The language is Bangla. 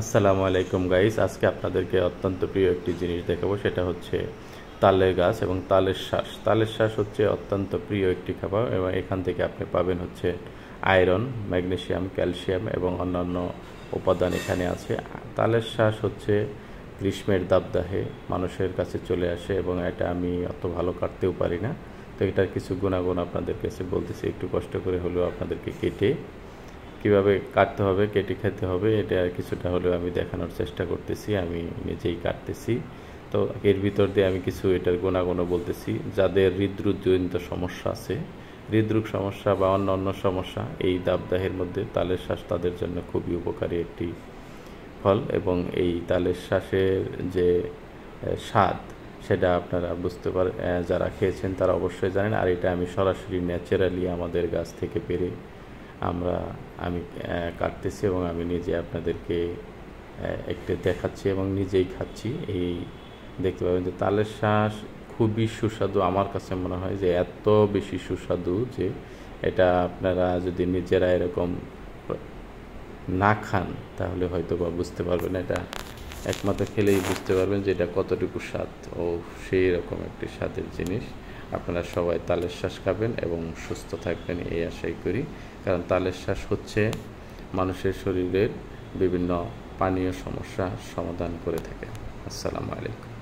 আসসালামু আলাইকুম গাইস, আজকে আপনাদেরকে অত্যন্ত প্রিয় একটি জিনিস দেখাবো। সেটা হচ্ছে তালের গাছ এবং তালের শ্বাস। তালের শ্বাস হচ্ছে অত্যন্ত প্রিয় একটি খাবার এবং এখান থেকে আপনি পাবেন হচ্ছে আয়রন, ম্যাগনেসিয়াম, ক্যালসিয়াম এবং অন্যান্য উপাদান এখানে আছে। তালের শ্বাস হচ্ছে গ্রীষ্মের দাবদাহে মানুষের কাছে চলে আসে এবং এটা আমি অত ভালো কাটতেও পারি না। তো এটার কিছু গুণাগুণ আপনাদের কাছে বলতেছি, একটু কষ্ট করে হলেও আপনাদেরকে কেটে কিভাবে কাটতে হবে, কেটে খেতে হবে, এটা কিছুটা হলেও আমি দেখানোর চেষ্টা করতেছি। আমি নিজেই কাটতেছি। তো এর ভিতর দিয়ে আমি কিছু এটার গুণাগুণও বলতেছি। যাদের হৃদরোগজনিত সমস্যা আছে, হৃদরোগ সমস্যা বা অন্য অন্য সমস্যা, এই দাবদাহের মধ্যে তালের শ্বাস তাদের জন্য খুবই উপকারী একটি ফল। এবং এই তালের শ্বাসের যে স্বাদ, সেটা আপনারা বুঝতে পারেন, যারা খেয়েছেন তারা অবশ্যই জানেন। আর এটা আমি সরাসরি ন্যাচারালি আমাদের গাছ থেকে পেরে আমি কাটতেছি এবং আমি নিজে আপনাদেরকে একটু দেখাচ্ছি এবং নিজেই খাচ্ছি। এই দেখতে পাবেন যে তালের শ্বাস খুবই সুস্বাদু। আমার কাছে মনে হয় যে এত বেশি সুস্বাদু যে এটা আপনারা যদি নিজেরা এরকম না খান তাহলে হয়তো বা বুঝতে পারবেন। এটা একমাত্র খেলেই বুঝতে পারবেন যে এটা কতটুকু স্বাদ। ও সেই রকম একটি স্বাদের জিনিস। আপনারা সবাই তালের শ্বাস খাবেন এবং সুস্থ থাকবেন এই আশাই করি। কারণ তালের শ্বাস হচ্ছে মানুষের শরীরের বিভিন্ন পানীয় সমস্যা সমাধান করে থাকে। আসসালামু আলাইকুম।